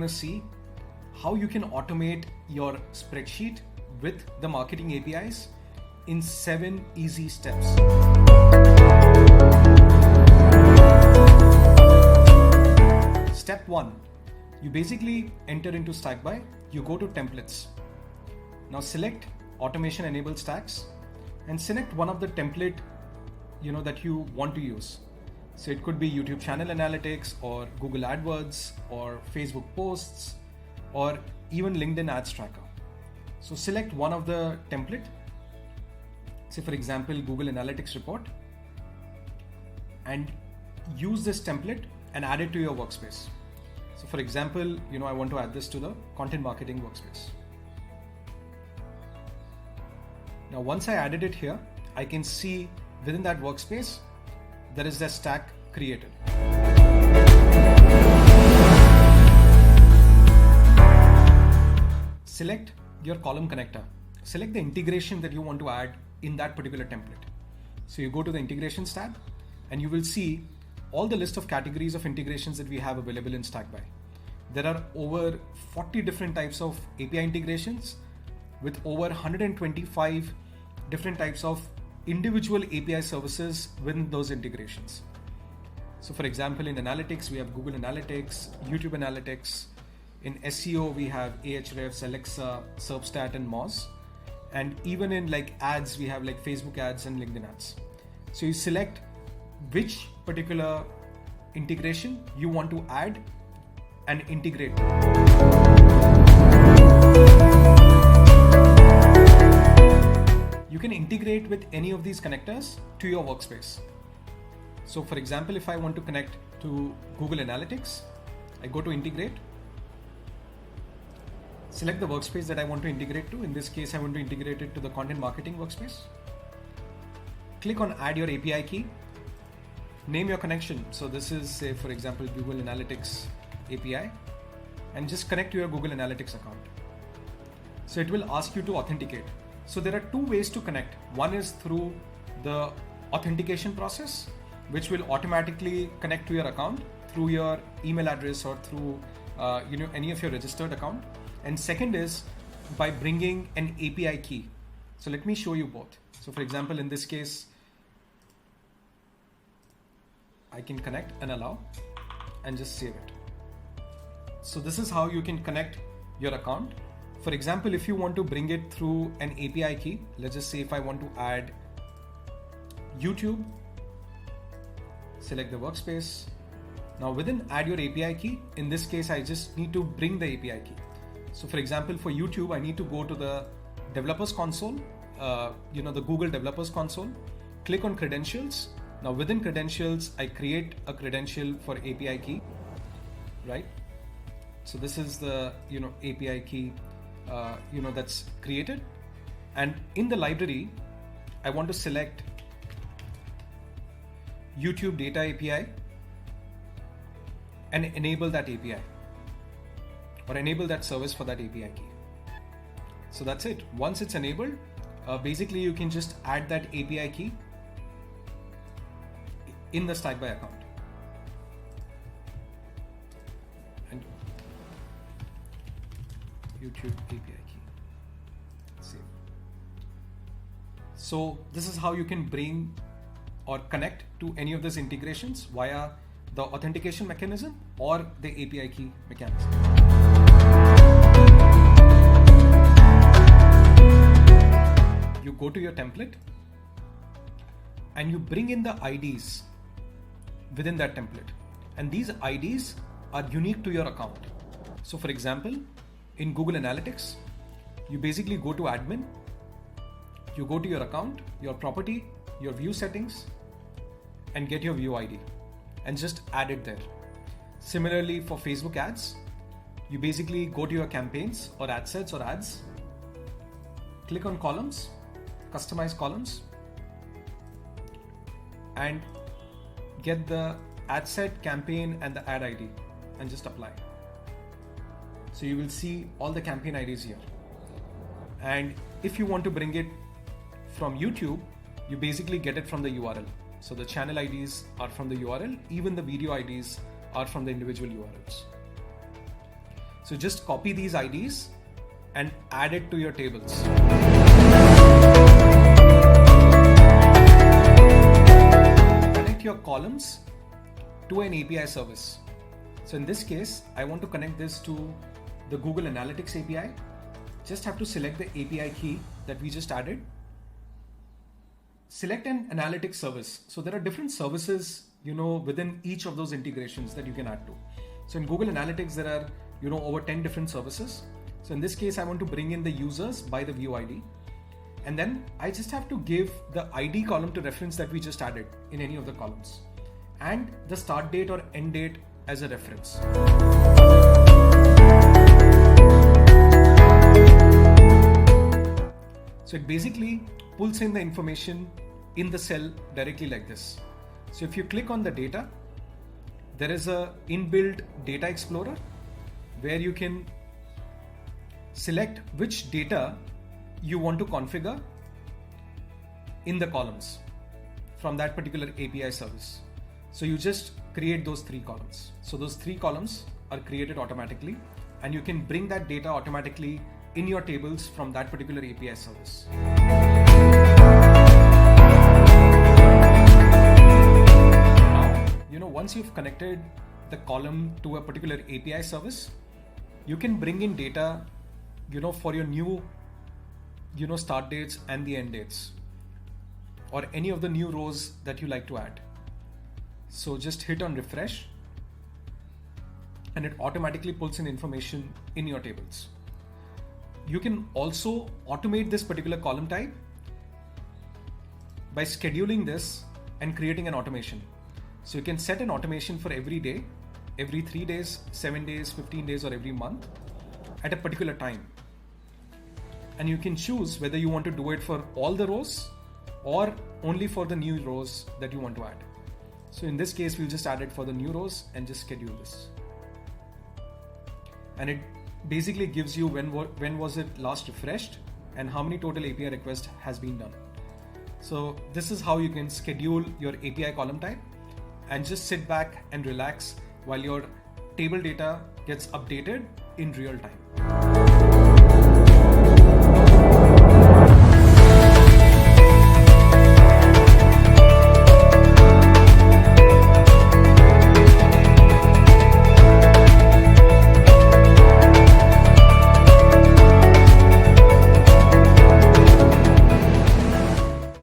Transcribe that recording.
to see how you can automate your spreadsheet with the marketing APIs in 7 easy steps. Step 1, you basically enter into Stackby, you go to templates. Now select automation enabled stacks and select one of the template that you want to use. So it could be YouTube channel analytics or Google AdWords or Facebook posts or even LinkedIn ads tracker. So select one of the template, say for example Google Analytics report, and use this template and add it to your workspace. So for example, I want to add this to the content marketing workspace. Now once I added it here, I can see within that workspace there is a stack created. Select your column connector. Select the integration that you want to add in that particular template. So you go to the integrations tab and you will see all the list of categories of integrations that we have available in Stackby. There are over 40 different types of API integrations with over 125 different types of individual API services within those integrations. So for example, in analytics, we have Google Analytics, YouTube Analytics. In SEO, we have Ahrefs, Alexa, SERPstat, and Moz. And even in ads, we have Facebook ads and LinkedIn ads. So you select which particular integration you want to add and integrate. You can integrate with any of these connectors to your workspace. So for example, if I want to connect to Google Analytics, I go to integrate, select the workspace that I want to integrate to. In this case, I want to integrate it to the content marketing workspace. Click on add your API key, name your connection. So this is, say for example, Google Analytics API, and just connect to your Google Analytics account. So it will ask you to authenticate. So there are 2 ways to connect. One is through the authentication process, which will automatically connect to your account through your email address or through any of your registered account. And second is by bringing an API key. So let me show you both. So for example, in this case, I can connect and allow and just save it. So this is how you can connect your account. For example, if you want to bring it through an API key, let's just say if I want to add YouTube, select the workspace. Now within add your API key, in this case, I just need to bring the API key. So for example, for YouTube, I need to go to the developers console, the Google developers console, click on credentials. Now within credentials, I create a credential for API key, right? So this is the, API key, that's created. And in the library, I want to select YouTube data API and enable that API or enable that service for that API key. So that's it. Once it's enabled, basically you can just add that API key in the Stackby account. And YouTube API key. Save. So this is how you can bring or connect to any of these integrations via the authentication mechanism or the API key mechanism. You go to your template and you bring in the IDs within that template. And these IDs are unique to your account. So for example, in Google Analytics, you basically go to admin, you go to your account, your property, your view settings, and get your view ID and just add it there. Similarly for Facebook ads, you basically go to your campaigns or ad sets or ads, click on columns, customize columns, and get the ad set, campaign, and the ad ID and just apply. So you will see all the campaign IDs here. And if you want to bring it from YouTube, you basically get it from the URL. So the channel IDs are from the URL, even the video IDs are from the individual URLs. So just copy these IDs and add it to your tables. Connect your columns to an API service. So in this case, I want to connect this to the Google Analytics API. Just have to select the API key that we just added. Select an analytics service. So there are different services, within each of those integrations that you can add to. So in Google Analytics, there are, over 10 different services. So in this case, I want to bring in the users by the view ID. And then I just have to give the ID column to reference that we just added in any of the columns, and the start date or end date as a reference. So it basically pulls in the information in the cell directly like this. So if you click on the data, there is a inbuilt data explorer where you can select which data you want to configure in the columns from that particular API service. So you just create those 3 columns. So those 3 columns are created automatically, and you can bring that data automatically in your tables from that particular API service. Now, once you've connected the column to a particular API service, you can bring in data, for your new, start dates and the end dates, or any of the new rows that you like to add. So just hit on refresh and it automatically pulls in information in your tables. You can also automate this particular column type by scheduling this and creating an automation. So you can set an automation for every day, every 3 days, 7 days, 15 days, or every month at a particular time. And you can choose whether you want to do it for all the rows or only for the new rows that you want to add. So in this case, we'll just add it for the new rows and just schedule this. And it basically gives you when was it last refreshed and how many total API requests has been done. So this is how you can schedule your API column type and just sit back and relax while your table data gets updated in real time.